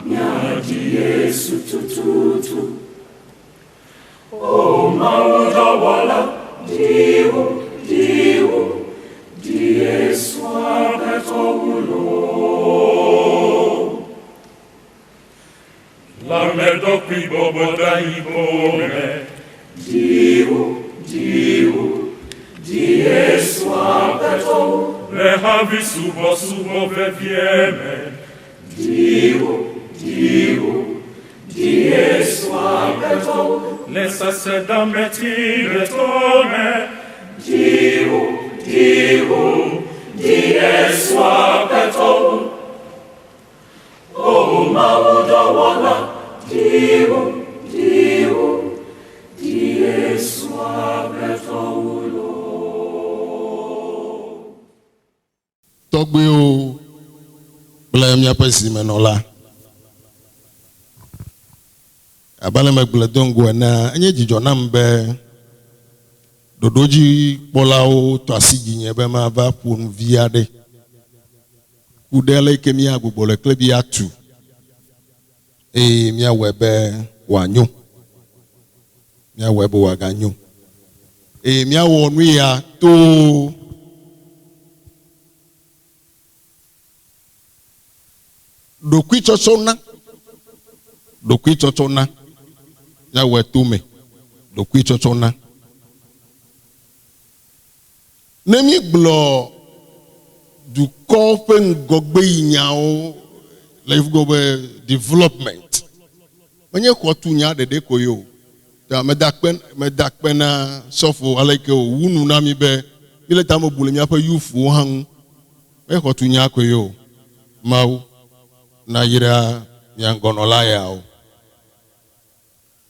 Miadi Yesu tututu. O mauda wala diu di Yesu abetobulo. La medo qui bobo dai bome. Diu di Yesu abetobulo. Le havi subo vevieme. Diu di Yesu abetobulo. Nessa seda metire tome. Diu di Yesu abetobulo. O mauda wala Diu di Yesu abetobulo. Togbe o bla mi apesi menola. Abale megbele dongo na enye jijo na mbe dodoji polao to asigi nye be ma va pun viade kudele ke mi agbogbo Leklebi atu mi awebe wanyu mi awebe waganyu mi awonu ya to dokwi chochona ya wetume dokwi chochona nemi glo du kope ngogbe nyao life gobe development onye kwotunya dede koyo ta medakpen na sofo aleke o wunu na mi be ile ta mo bule mi apa yufu han me kwotunya koyo mau na yira nyangonola yao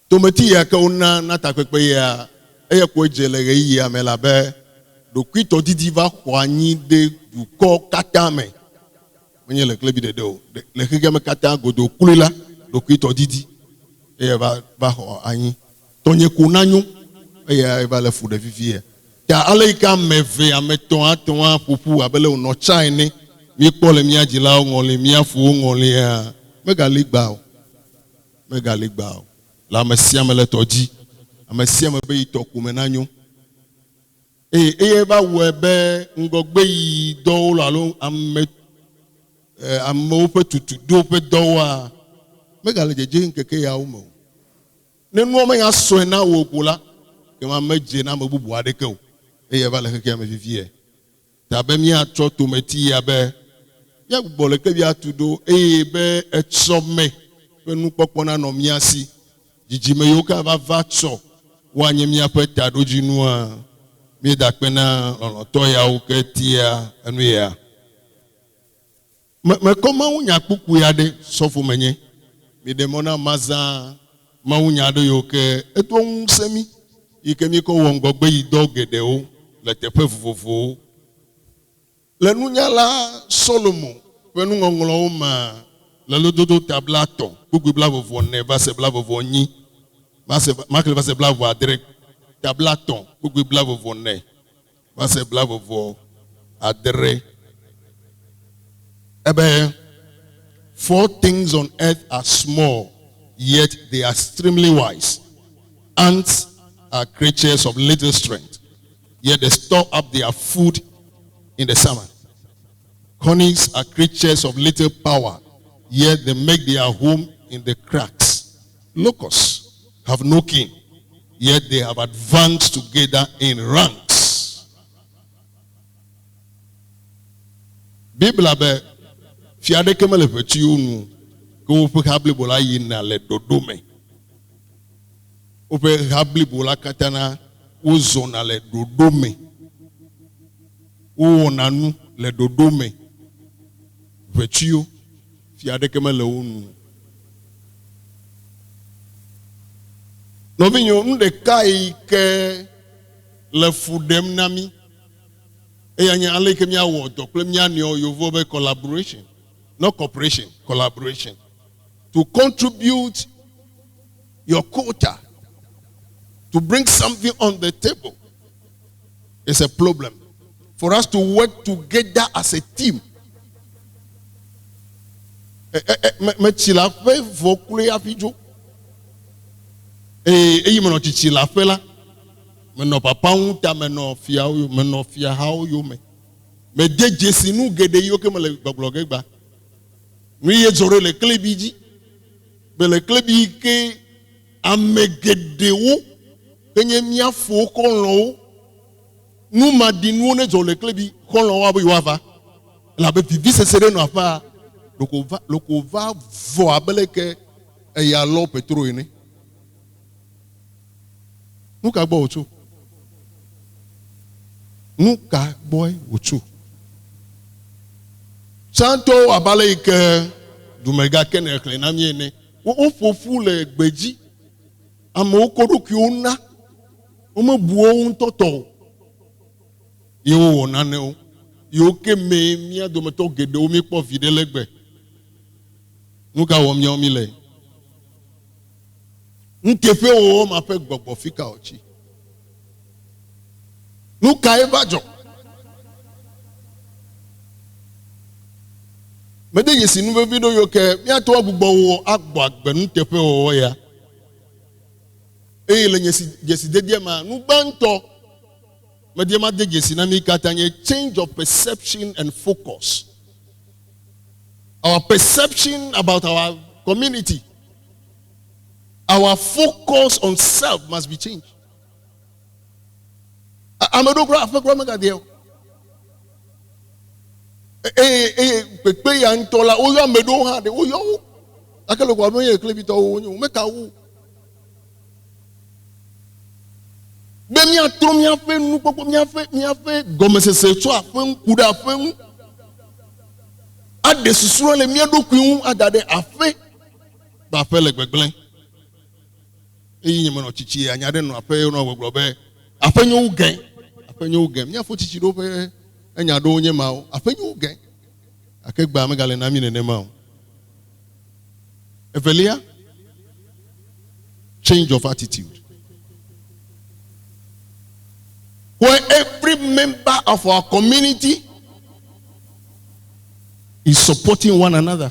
tomati ya ka una na takwepe ya eye ko jele ge ya me labe do kwito didi va kwani de du ko katame onye Leklebi de do le kige me kata godo kulila do kwito didi eye va ho anyi tonye kunanyu eye va le fu de vivie ta aleika meve ameton aton pupu abele no chaine mi pole mi ajila ngole mi afu ngole ya mega ligba la mesia mele toji amesia mebe itokume nanyu ba webe ngogbe yi do lalo ame ope tutu do pe do wa mega le jeje nkeke ya umo nenu o me ya so na wo kula ke ma meje na mabubu adeke o ba le keke me vivie tabe mi acho tometi ya be ya gbo Leklebi atudo be etsome penu popona no miasi jijime yoka va tso wanye mi apeta doji nu a mi dakpena ono to ya o ketia enu ya me koma unya kuku ya de sofo menye mi demona maza ma unya do yoke eto nsemi ike mi ko wongogbe idogede o le tepe fofofo le nunyala Solomon penu ngonglo ma le lododo tablaton kuku blavo ne va se blavo ni Makle va se blavo adrek tablaton kuku blavo ne va se blavo adre ebe 4 things on earth are small yet they are extremely wise. Ants are creatures of little strength yet they store up their food in the summer. Conies are creatures of little power, yet they make their home in the cracks. Locusts have no king, yet they have advanced together in ranks. Bible abe fiade kemele peti unu ko pe habli bola yina le dodome. Ope habli bola katana uzona le dodome. O nanu le dodome. Vetio fiade kemele unu. Novinho nde kai ke le fudem nami. Eyanya aleke mi awodo ple mi anio yovo be collaboration. Not cooperation, collaboration. To contribute your quota. To bring something on the table. It's a problem. For us to work together as a team. Me chila fe vokule afijo. Eyi me no chila fe la. Me no papa unta me no fia yo me no fia how yo me. Me de jesi nu gede yo ke me le gbogloge gba. Mi ye zore Leklebi ji. Be Leklebi ke amegede wo kenye mia fo kolon nu madinu ne zo Leklebi kolon wa bo yava. La be vivi se sere no afa. Loko va vo abeleke e ya lo petro ini. Nuka gbo otu. Nuka boy otu. Santo abaleke dumega kene ekle na miene. Wo fofu le gbeji. Amo kodu ki ona. O me buo untoto. Yo wonane o. Yo ke me mia do meto gede o mi po vide legbe. Nuka wo mi omi le. Nkefe o ma fe gbogbo fika ochi. Nuka evajo. Mede yesi nu video yo ke mi ato agbugbo wo agbo agbe nkefe o ya. Le yesi dedie ma nu banto. Mede ma de yesi na mi katanye change of perception and focus. Our perception about our community, our focus on self must be changed. I'm a doctor. Pepe ya ntola oyo amedo ha de oyo akelo kwa me Leklebi to onyu meka wu be mi atro mi afe nu popo mi afe gomesese so afen kuda afen ade susuro le mi adoku adade afe ba fe le gbeglen eyi nyemo no chichi anyade no afe no gbogbo be afe nyu gen mi afo chichi do fe enya do onye ma o afe nyu gen akegba megale na mi ne ma o Evelia, change of attitude. Where every member of our community is supporting one another,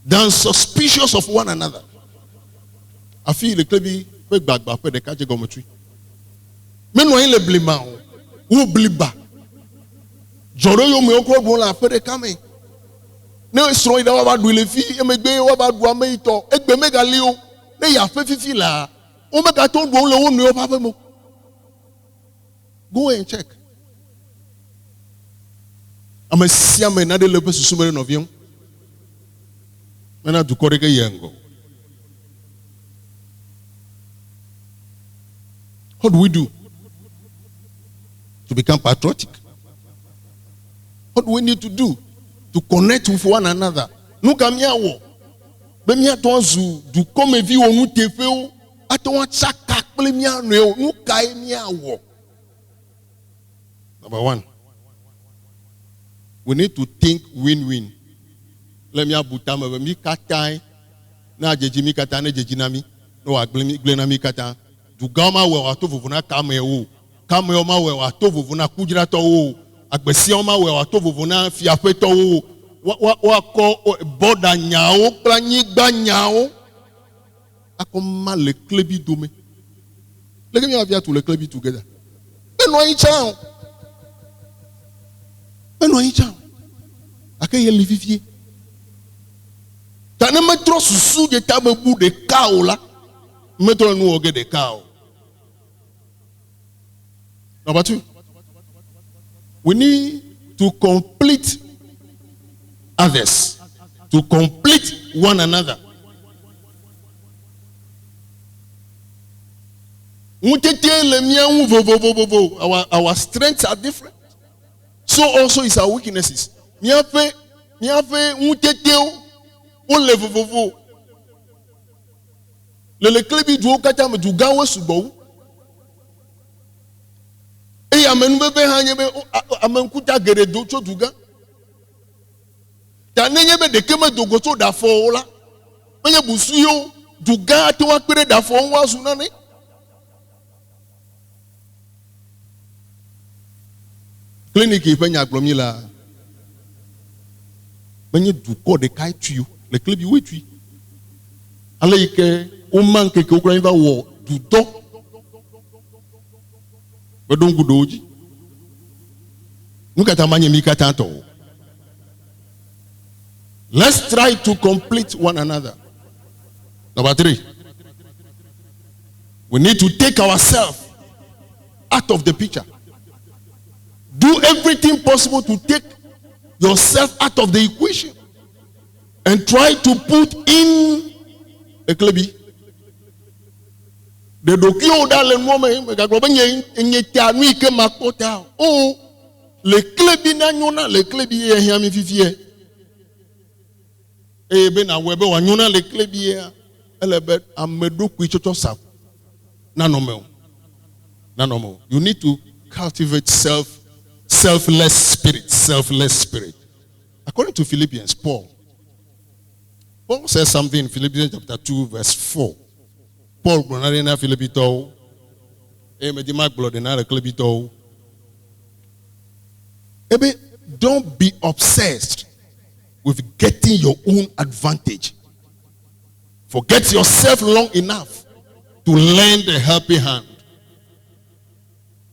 than suspicious of one another. I feel Leklebi pe gbagba pe de kaje gometri. Me no yin le blima o. Wo bliba. Joro yo me okro bon la pe de kame. Ne sro ida wa ba du le fi emegbe wa ba du ameito egbe mega le o ne ya fe fifi la o mega to do le wo nu o pa fe mo. Go and check. I'm a siam and other lepers summary of you. And I do correct a yango. What do we do to become patriotic? What do we need to do to connect with one another? No kamiawo. Bemia tozu du come vi onu tefeo ato chaka plemia no no kai miawo. Number one, we need to think win-win. Let me abuta me mi katai na jeji mi kata na jeji na mi no agle na mi kata du gama we wa to vuvuna kama o ma we wa to vuvuna kujira to wo agbesi o ma we wa to vuvuna fiape to wo wa ko boda nyao planyi gba nyao akoma Leklebi do me let me have to Leklebi together eno yin chan akeye livivie ta ne metro susu de tabebu de kao la metro nu oge de kao. Number two, we need to complete others, to complete one another. Our strengths are different. So also is our weaknesses. Miafe unteteo o levovovo. Le Leklebi du okata me du gawe subo. E amenu bebe hanyebe amenkuta geredo cho duga. Ta nenye be de keme dogoso da fo la. Menye busuyo duga to akpere da fo wa sunane. clinic ifenya glomila menye duko de kai tu Leklebi wetu aleke o man keke o kran va wo dudo bedon gudoji nukata manye mi katanto. Let's try to complete one another. Number 3, we need to take ourselves out of the picture. Do everything possible to take yourself out of the equation and try to put in Leklebi. The dokio da le moment megaglobe nye tanu ike makota. Oh, Leklebi na nyona Leklebi e hia mi fifie. Ebe na webe wa nyona Leklebi e elebe amedo kwichocho sap. Nanomel. You need to cultivate selfless spirit. According to Philippians, Paul says something in Philippians chapter 2 verse 4. Paul gronarena Philipito medima glodena Leklebito. Ebe, don't be obsessed with getting your own advantage. Forget yourself long enough to lend a helping hand.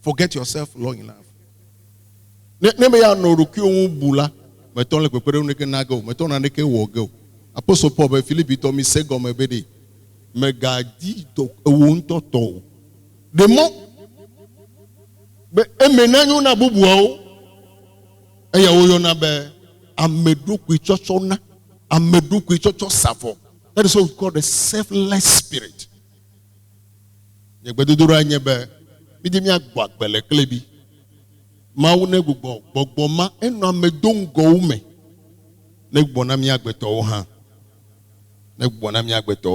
Forget yourself long enough. Neme ya no rukio bula meton le kwekere uneke nago meton na neke wogo. Apostle Paul be Philippi to mi sego mebede megadi to ewunto to. Demo be emenanyo na bubuo eya oyo na be amedu kwichocho na amedu kwichocho safo. That is what we call the selfless spirit. Yegbedodoro anyebe bidimi agbagbe Leklebi ma wo ne gbogbo ma enu amedongo ume ne gbogbo na mi agbeto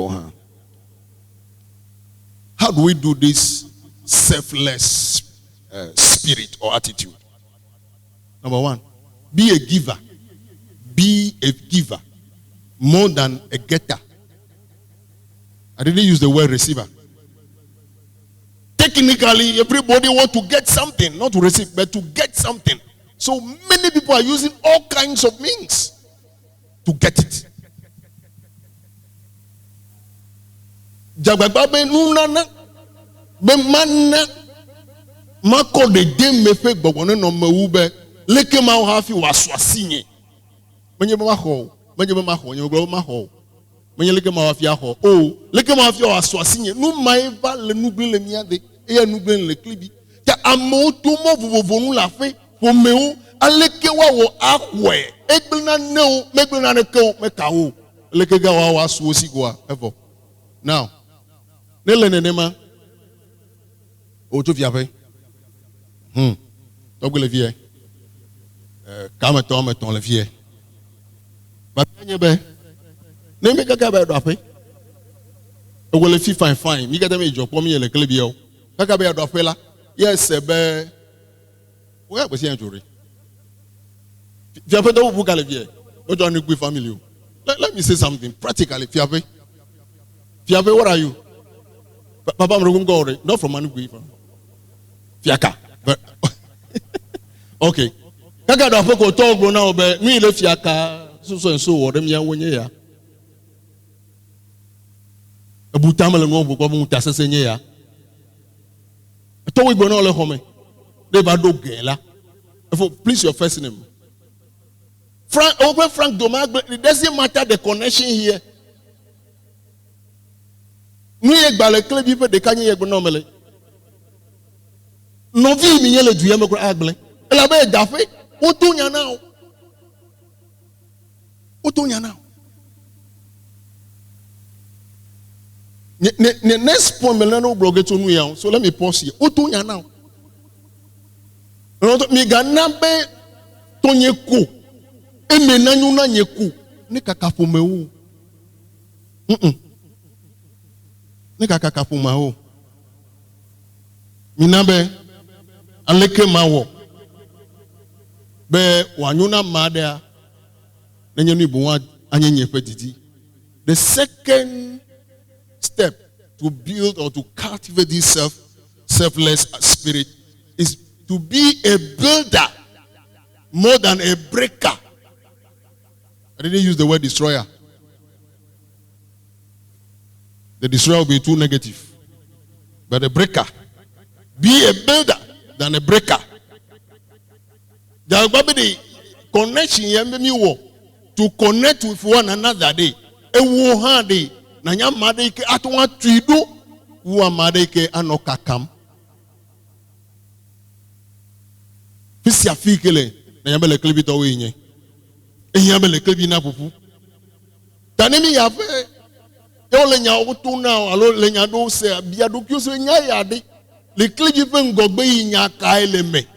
ha How do we do this selfless spirit or attitude? Number 1, be a giver. Be a giver more than a getter. I didn't use the word receiver. Technically, everybody wants to get something, not to receive, but to get something. So many people are using all kinds of means to get it. Jagbabe nunana be manna mako de dem mefe gbogbo no meube leke ma hafi waswasinye menye ma ho menye ma ho menye leke ma hafi ho oh leke ma hafi waswasinye nu maiva le nugbe le miade e nugbe le Leklebi ta amoto mo vovovo nu la fe fo meu aleke wa wo ahwe egbena neu megbena ne ko mekawo leke ga wa wasu osigwa evo now nele nenema o to fiape to le vie kameton le vie ba tanye be ne me kaka ba do ape o le fi fine mi gata me jopo mi Leklebi o kaka be do ape la yes be o ya kwesi anjori fiape do bu ka le vie o jo ni gbe family o let me say something practically fiape what are you? Papa, I'm going not from Manugui. Fiaka. Okay. Kaka da poko togo na obe mi le fiaka so and so wo dem ya wonye ya. Abutamale ngo bo mu tasese nye ya. To we go na ole home. They ba do gela. Please your first name. Frank Domag, it doesn't matter the connection here. Nous y gba Leklebi pe de kanye yegbo no mele no vi mi yele duye me ko agle ela be dafe o to nya now ne next point mele no bloge to nu ya so let me pause here o to nya now no mi ga na be to nye ko e me na nyu na nye ko ni kaka fo me wo Nika kakapuma ho. Minabe aleke mawo. Be wanyuna madea nenye ni buwa anyenye petiti. The second step to build or to cultivate this selfless spirit is to be a builder more than a breaker. I didn't use the word destroyer. The destroyer will be too negative. But a breaker. Be a builder than a breaker. There will be the connection to connect with one another day. A war day. Nanya madeke atwa trido wa madeke anokakam. Fisi afikele na yambe Leklebi to we yin. Yambe Leklebi na pupu. Tanemi ya fe yo lenya otu na alo lenya do se bia do kyo se nya ya de. Leklebi fe ngogbe yin ka eleme.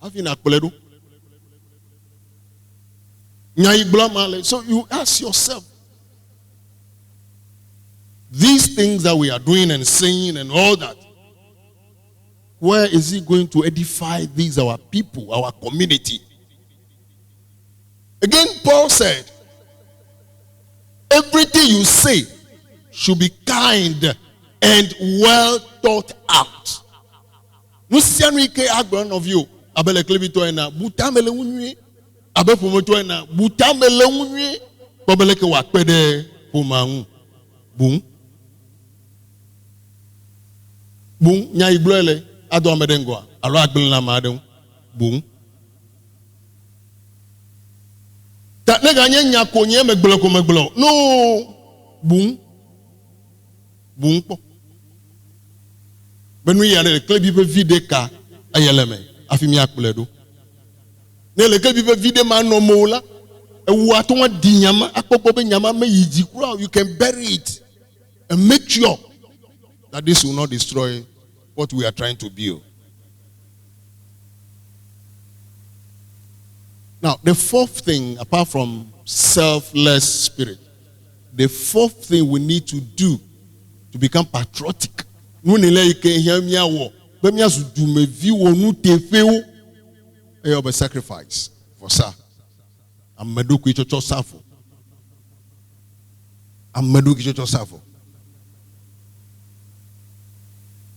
Afi na kpeledo. Nya igbola male. So you ask yourself, these things that we are doing and saying and all that, where is it going to edify these our people, our community? Again, Paul said, everything you say should be kind and well thought out. Nusianuike agron of you, Leklebi to ena butamele unwi, abefumo to ena butamele unwi, babeleke wakpede pumangu, boom. Boom, nya iblele ado amedengwa alo agbel na madem boom ta nega nya konye megbelo ko megbelo no boom boom po benu ya Leklebi pe vide ka ayeleme afimi akpledo ne Leklebi pe vide ma no mola ewu atonwa dinyama akpopo be nyama me yiji kura, you can bury it and make sure that this will not destroy what we are trying to build. Now, the fourth thing, apart from selfless spirit, the fourth thing we need to do to become patriotic. Sacrifice for sir.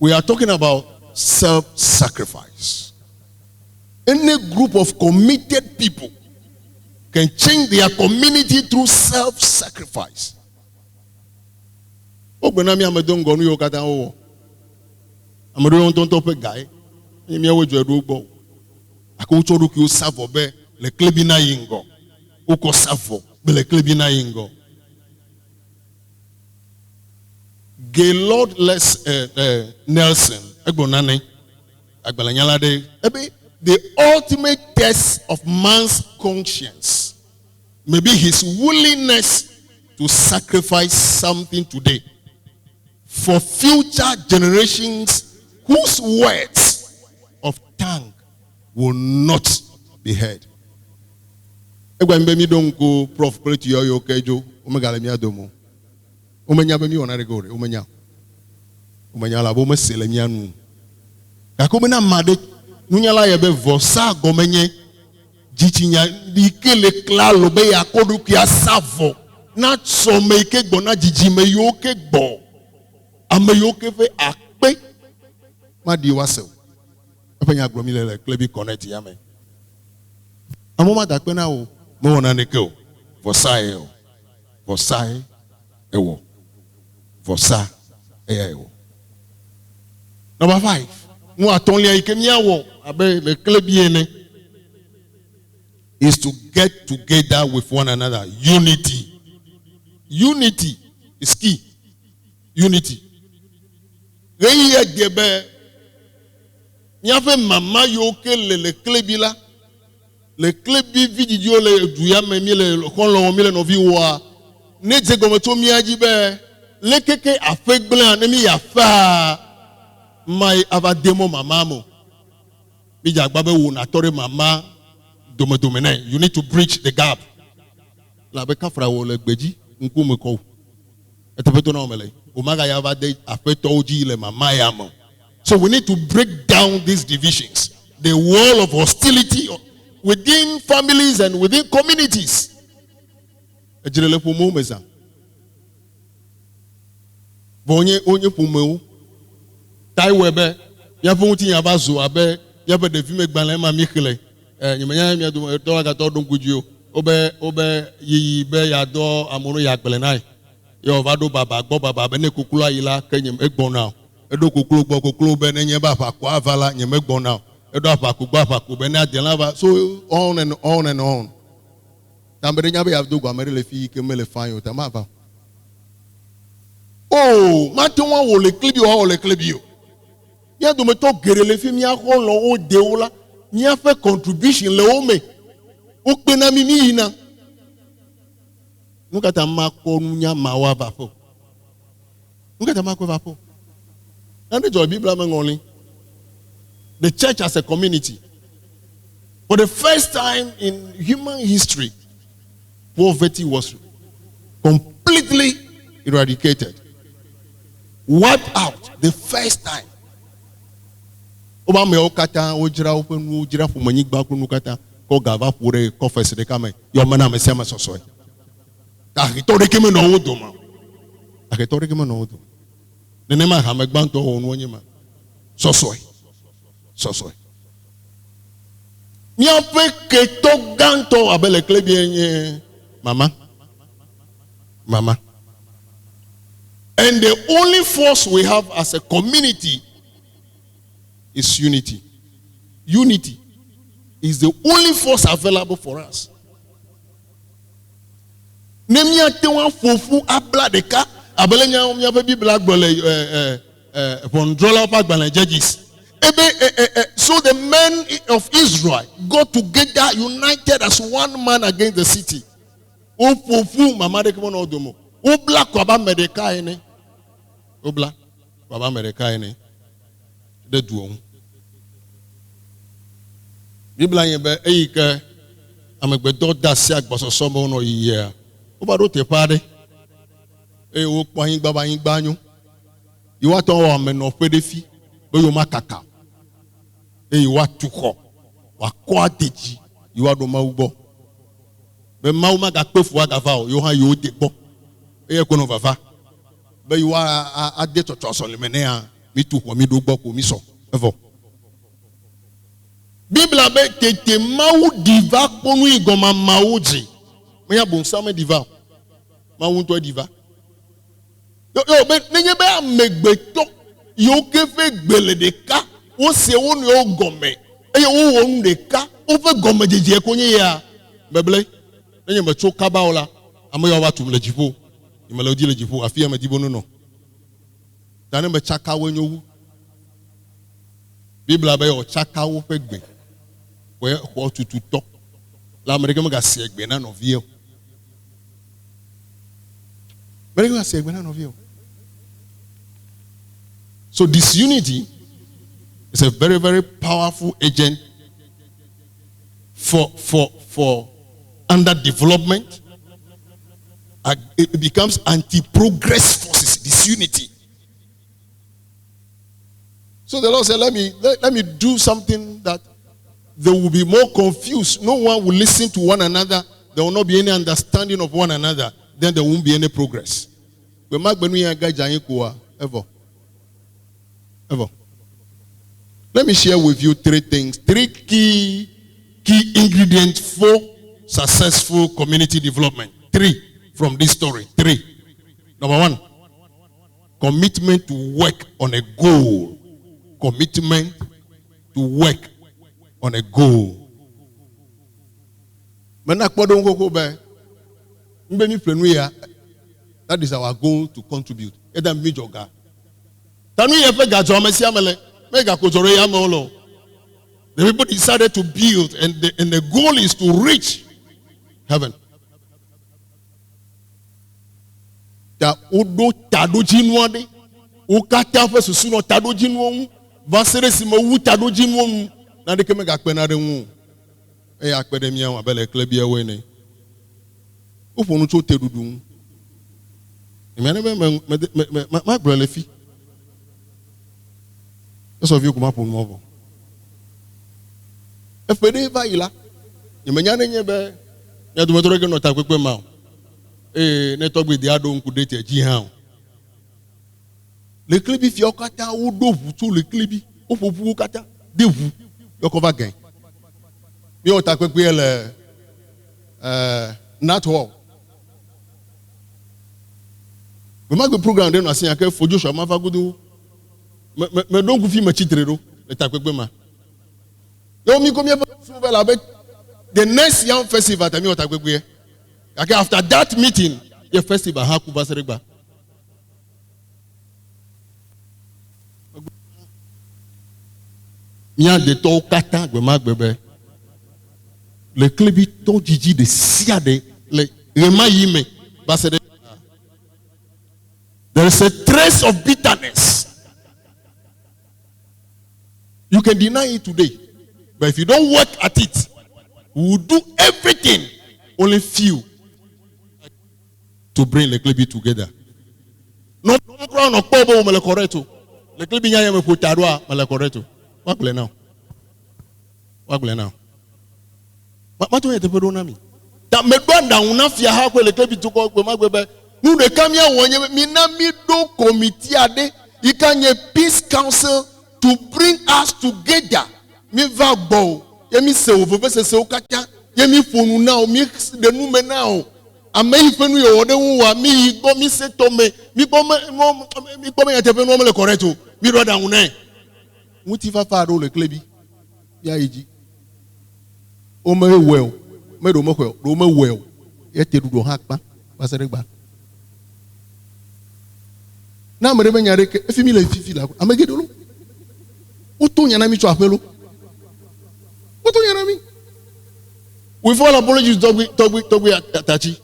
We are talking about self-sacrifice. Any group of committed people can change their community through self-sacrifice. Leklebi na yingo. Uko safo. Leklebi na yingo. Gaylord Nelson, the ultimate test of man's conscience may be his willingness to sacrifice something today for future generations whose words of tongue will not be heard. Prof. Umenya bemi onare gore umenya la bo mesele mianu akomena made nunyala yebe vosa gomenye jichinya dikele klalo be yakodu kia savo na some ke gbona jijime yo ke gbo ameyo ke fe akpe madi wasew apenya gromi le Leklebi connect yame amoma da pe na o mo wona ne ke o vosa ewo Vosa eyo. Number 5. Is to get together with one another. Unity. Unity is key. Unity. Mama yoke Leklebi la. Leklebi video le duya memile konlo mile noviwa. Neje gometo miaji be. Lekeke afegbele anemi yafa mai avademo mamamo bija gbabe wo na tore mama domene. You need to bridge the gap la be kafra wo legbeji nkume ko etepeto na omele umaga ya vade afeto oji le mama yamo. So we need to break down these divisions, the wall of hostility within families and within communities. Ejirele pumu meza bonye onye pumeu tai webe ya funti ya bazo abe ya be devi me gbanle ma mikle nyemenya mi adu to ga to don guju obe yi be ya do amunu ya gbele nai yo va do baba gbo baba be ne kokulu ayila kenyem egbon now edo kokulu gbo kokulu be ne nye ba fa kwa avala nyem egbon now edo afaku gbo afaku be ne adela va so on and on and on tambere nya be ya do gwa mere le fi ke mele fan yo tamava oh matonwa wo Leklebi wo Leklebi yo ya do me to gere le fi mi akọ lo o de o la mi a fait contribution le o me o pe na mi mi na nuka ta ma ko nya ma wa va fo nuka ta ma ko va fo and the Bible mangoli the church as a community for the first time in human history poverty was completely eradicated, wiped out the first time. Oba me okata ojira openu ojira fumanyi gba kunu kata ko gava pure ko fesede kame yo mana me sema soso ta hitore keme no wodo ma a hitore keme no wodo nene ma ha me gba nto onu onye ma soso mi ape ke to ganto abele Leklebi enye mama and the only force we have as a community is unity. Unity is the only force available for us. Nemia tewa fofu abla deka abelenya omya baby black bole pondrola pak bala judges. So the men of Israel got together united as one man against the city. O fofu mama de kono odomo. O black kwaba medeka ene. O black kwaba medeka ene. De duo. Bibla yebe eyike amegbedo dasi agbososo mo no yiye. O ba do te pade. O po yin gba yin gbanyu. You want to ameno pedefi. Bo yo makaka. You want to ko. Wa ko adeji. You want do maubo. Be mauma ga pefu aga va o yo han yo de gbo. E ko no vava. Be you are ade to so le mene a mi tu ko mi do gbo ko mi so. Evo. Bible be tete mau diva konu igoma mauji. Me ya bon sama diva. Mau to diva. Yo be nenye be amegbeto yo kefe gbele de ka o se wo ni o gome. Eye wo wo de ka o fe gome jeje konye ya. Beble nenye me cho kaba ola amoyo wa tum le jifo. Imelodi le jifo afia me dibo no. Dane me chaka wenyo wu. Bible be o chaka wo fe gbe. What to talk. La American gas egbe of you. American gas egbe of you. So this unity is a very, very powerful agent for underdevelopment. It becomes anti-progress forces. This unity. So the Lord said, let me do something that they will be more confused. No one will listen to one another. There will not be any understanding of one another. Then there won't be any progress. Ever. Let me share with you three things. Three key ingredients for successful community development. Three from this story. Three. Number one, commitment to work on a goal. Commitment to work on a goal. That is our goal to contribute. The people decided to build, and the goal is to reach heaven. Na de keme ga pe na de wu e ya pe de mi an abele Leklebi ewe ni o fonu to te dudu mi ane ma gbro le fi so vi ko ma pon mo bo e fe de ba ila ni menya ne nye be ya do metoro ke no ta pepe ma ne to gbe de ado nku de te ji han Leklebi fi okata wo do vu to Leklebi o fofu okata de vu. Cover again. Mi otakwe le not all. We make the program then I say I can for Joshua Mafagudu. Me don't go fi me chitrero. Le takwe ma. Yo mi come here the next young festival that me otakwe. Okay, after that meeting, the festival ha kuba sereba. Mia de to kata gbe ma gbebe. Leklebi to jiji de sia de le rema yime basere. There is a trace of bitterness. You can deny it today, but if you don't work at it, we will do everything, only few, to bring Leklebi together. Not crown of Pobo Melecoreto. Leklebi Yayame Putarua Melecoreto. What will now? What will now? What do you have to me? That me banda unafia hapo Leklebi to go Magwebe. Nu de come here one minami do committee ade. You can a peace council to bring us together. Me va bo. Yemi se ovo se se okaka. Yemi fonu now. Mi de nu me now. Ame ifenu yo ode wa mi go mi se to me. Mi go me yatepe no me le correcto. Mi ro da unai. Muti fa fa do Leklebi. Ya iji. O me well. Me do me well. Do me well. Yete do hakpa. Baseregba. Na me rebe nyare ke efimi le fifi la. Amegedolo. Oto nyana mi cho apelo. Oto nyana mi. With all apologies, Togwe Tachi.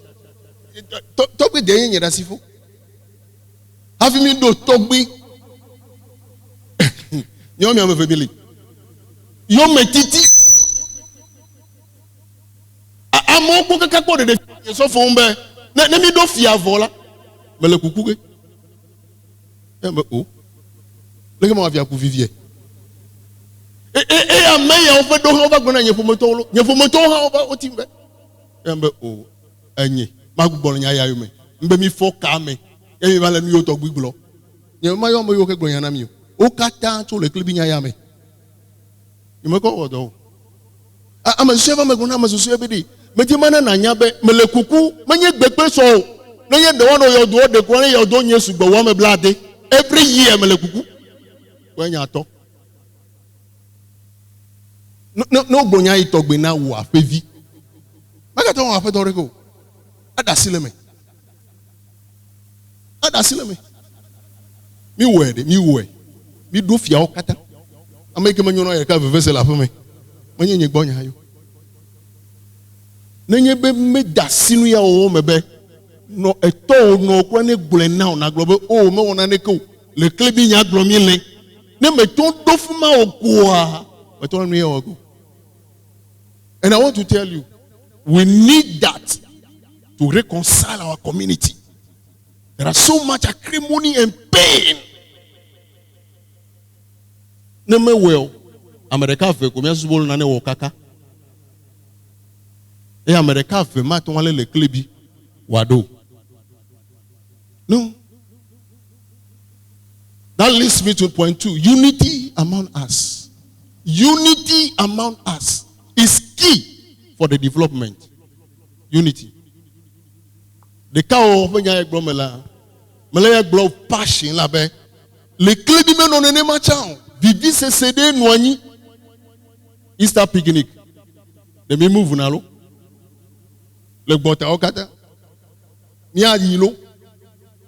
Togwe de yen yada sifo. Have me do Togwe. Yo mi ame family. Yo me titi. Amo ko ka ko de so fo mbe. Na mi do fia vola. Me le kukuge. Embe o. Lege mo avia ku vivie. A mayor of a dog over going to Yafumoto, Yafumoto over Otimbe. Embe o, Any, Magbonia Yame, Mbemi for Kame, Evan Yoto Biglo. You my own Yoka Goyanami. O Kata to Leklebi Yame. You may go though. I'm a seven Magunama Society. Majimana Nanyabe, Melekuku, Many Bepeso. No, yet the one of your door, the Korea, your don't use to go blood every year, Melekuku. When you talk. No bonya itogbe na wo afevi magato wo afetoreko adasile me mi do fia okata ameke manyo no ye ka vevese la fome manye nye gbonya ayo nenye be me dasinu ya o mebe no eto no kwa ne gbole na na globe o me wona ne ko Leklebi nya gbromi le ne me ton dofuma okua. And I want to tell you, we need that to reconcile our community. There are so much acrimony and pain. Neme well, America fe kumya subolo nane wokaka. America fe ma tonwale Leklebi wado. No. That leads me to point 2. Unity among us. Unity among us is key for the development. Unity. The cow of Menya Bromela, Malaya blow passion labe. Leklebi men on a machan. Vivi se sede noani. Easter picnic. They may move nalo. Le bota okata. Nia yilo.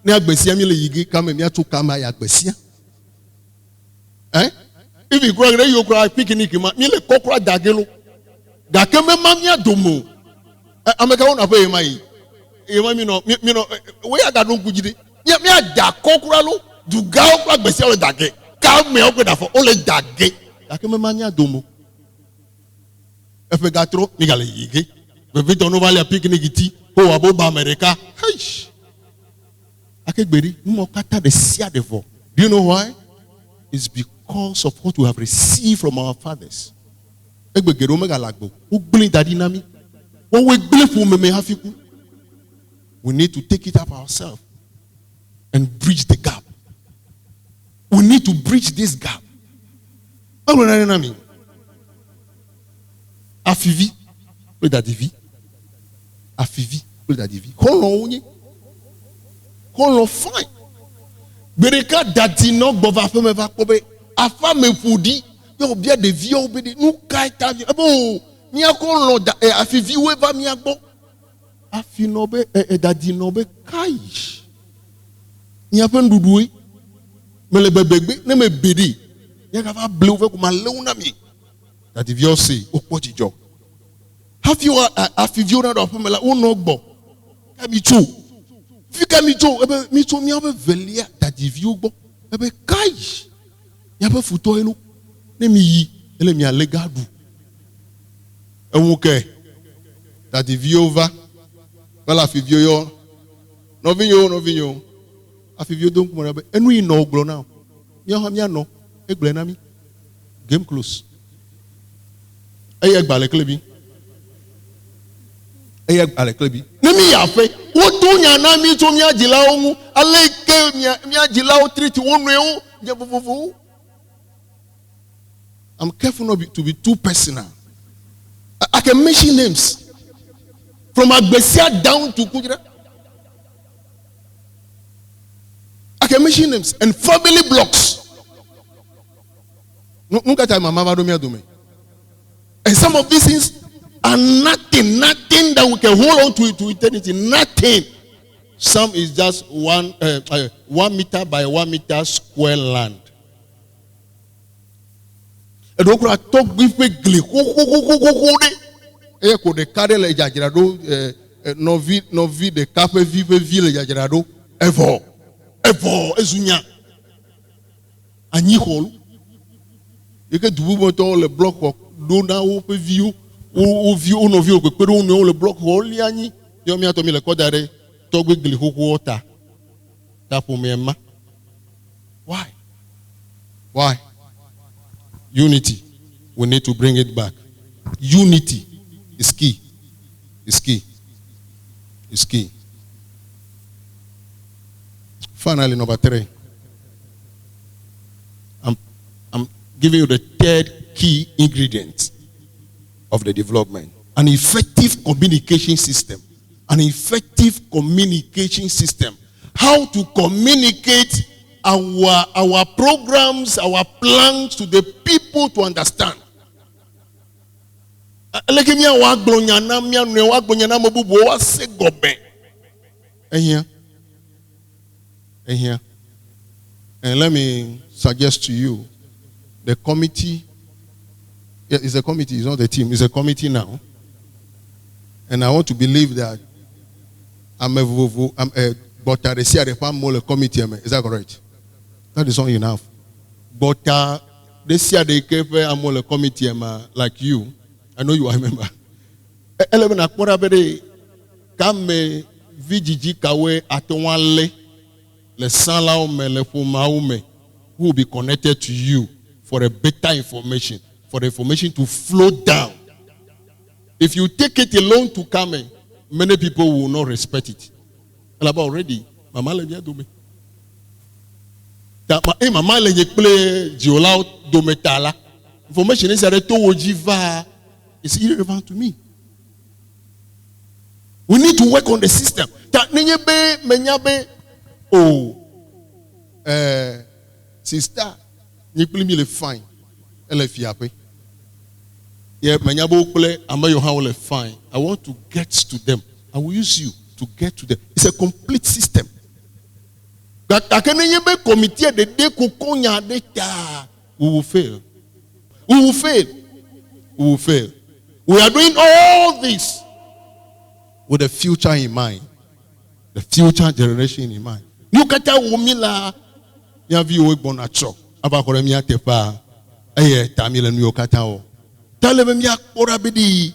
Nia besia mi le yigi kame mia tu kama ya besia. If you cry, you cry picnic. Me le kokra dagelo. Dakeme mamia domo. Ameka wona pay mai. Me no. We aga don kujide. Me ada kokra lo. Du ga okra gbese o dage. Ka me okra da fo o le dage. Dakeme mamia domo. Efe gatro mi gale yige. Me vito no vale picnic ti. Ho abo ba America. Hey. Akegberi mo kata de sia de fo. Do you know why? It's because of what we have received from our fathers. We need to take it up ourselves and bridge the gap. We need to bridge this gap. Afivi, le dadivi. Afivi, le dadivi. Qu'on fine. Bereka dadino bova feme va kobe. Afa me fudi. Yo bien de vie obedi. Nous kaita. Abo. Mia kon da afivi we va mia bo. Afinobe dadinobe kai. Mia pen dudui. Me le bebegbe ne me bedi. Ya ka va bleu ve ko ma leuna mi. Dadivi o se opojijo. Have you afivi na do feme la unogbo. Kami chu. Fika mi to mi abe velia dadivi ugbo. Ebe kai. Ya be futo elu. Ne mi yi ele mi alegadu. Enwuke dadivi over. Wala afivi yo. Novinyo. Afivi don kuma ebe enu yi no oglo now. Mi no egble na mi. Game close. Eye gba Leklebi. Leklebi. Nemi yafe. Wotu nyana mi to mi ajila omu. Aleke mi ajila o treat wonu e o. I'm careful not to be too personal. I can mention names. From Agbesia down to Kujira. I can mention names. And family blocks. Nunca time mama do me. And some of these things are nothing that we can hold on to eternity. Nothing. Some is just 1 meter by 1 meter square land. And we can talk with gle. E ko de carry le jajirado novi de cape vive ville jajirado evo ezunya anyi holu. E ke dubu moto le block do na o pe viu o viu no viu pe pero no le block holi anyi yo mi ato mi le kodare to gbe gle koko ota tapo mema. Why? Unity. We need to bring it back. Unity is key. Finally, number 3. I'm giving you the third key ingredient of the development. An effective communication system. How to communicate our programs, our plans to the people to understand. And let me suggest to you, the committee, it's a committee, it's not a team, it's a committee now. And I want to believe that I'm a committee. Is that correct? That is all enough. But this year they gave a committee like you. I know you are a member. 11 akpora bere kame VGG kawe atonwale le sanla ome le foma ome who will be connected to you for a better information, for the information to flow down. If you take it alone to come, many people will not respect it. Already, mama le do me. Mama le play jiola do metala. Information is a to ojiva. It's irrelevant to me. We need to work on the system. Sister, you play me le fine. Elle fiape. Yeah, fine. I want to get to them. I will use you to get to them. It's a complete system. We will fail. We are doing all this with the future in mind. The future generation in mind. You can't tell me la. You have you born a chok. Abakore mi atepa. Tamil and you katao. Tell them ya korabidi.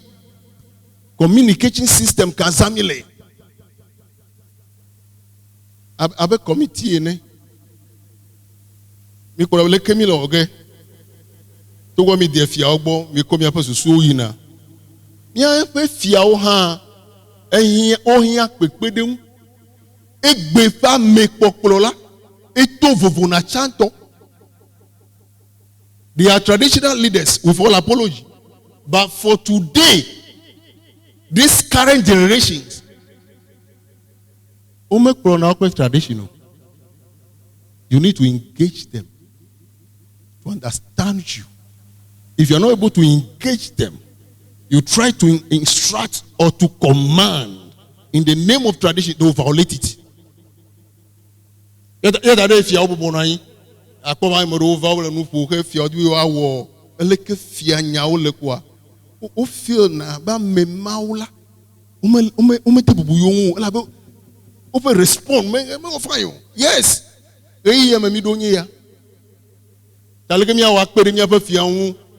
Communication system kazamile. Abe committee ne. Mi korabile kemilo oge. Togo mi defia ogbo mi komi apasu suina. Mi ape fia oha. Ohia pekpedem. Egbefa mekpokpolola. Eto vovona chanto. They are traditional leaders with all apology. But for today, this current generations, traditional. You need to engage them to understand you. If you're not able to engage them, you try to instruct or to command in the name of tradition, they will violate it. Respond. Yes.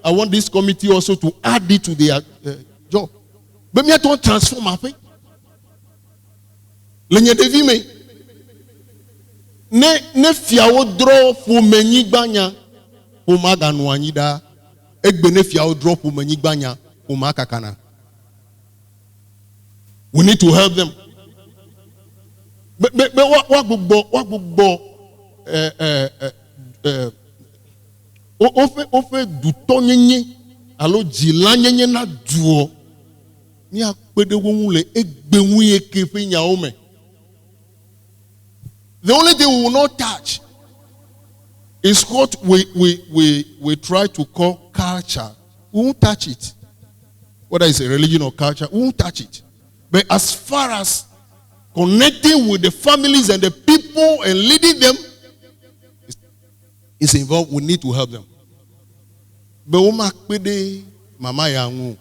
I want this committee also to add it to their job. But me to transform my faith. Lenye devi me ne fiawo draw for menyi gbanya for maganu anyida egbe ne fiawo draw for menyi gbanya for makakana. We need to help them. But what ofe du tonyenye alo jilanyenye na duo ni akpede wonle egbewu ekefe nyaome. The only thing we will not touch is what we try to call culture. We won't touch it. Whether it's a religion or culture, we won't touch it. But as far as connecting with the families and the people and leading them is involved, we need to help them. But Oma Kpede Mama Yangu.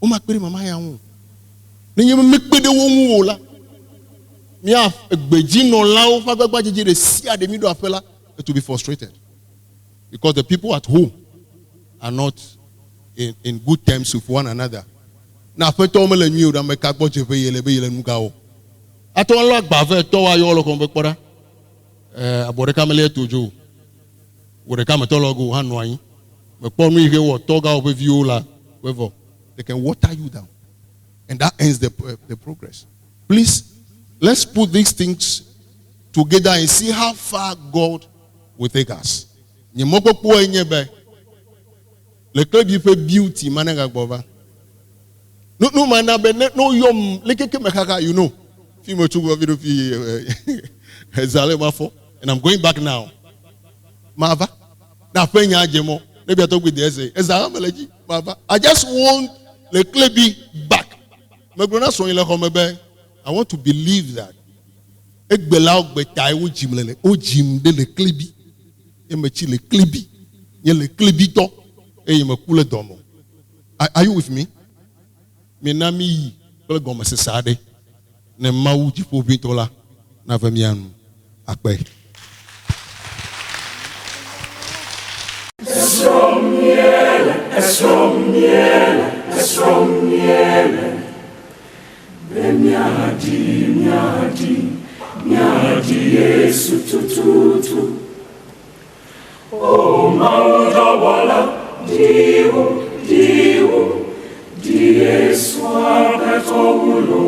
Oma Kpede Mama Yangu. Nenye mekpede wongu ola. Mi have gbejino lao fagbagba jijire si ade mi do afela to be frustrated. Because the people at home are not in good terms with one another. Na fe to mele nyi o da me ka gbo chefe yele be yele nuka o. Ato lo agba fe to wa yo lo kon be pora. Abore kamele tojo. Wore kam to logo hanu ayin. Me pon mi ihe wo to ga o be viola wevo. They can water you down. And that ends the progress. Please, let's put these things together and see how far God will take us. Nyemoko po enyebe. Leklebi fe beauty mananga gbova. No man no yom lekeke mekaka, you know. Fimo chugo video fi ezale mafo. And I'm going back now. Mava. Na penya ajemo. Maybe I talk with the essay. Ezale meleji. Mava. I just want Leklebi back. I want to believe that. Are you with me? Menami goma sesade ne mauji po bintola na vemianu akbe. Esromiele, miadi Yesu tututu. O mauda wala, diu, Yesu apetogulo.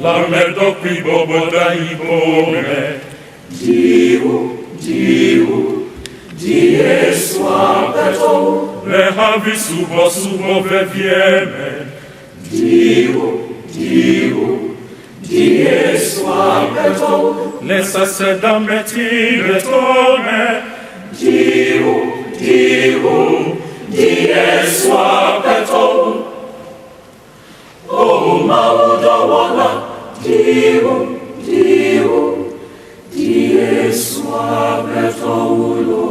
La medo qui bobo da ibome. Diu, Yesu apetogulo. Le havi subo vevieme. Diu, Yesu apetogulo. Le saseda metire tome. Diu, Yesu apetogulo. O mauda wala. Diu, Yesu apetogulo.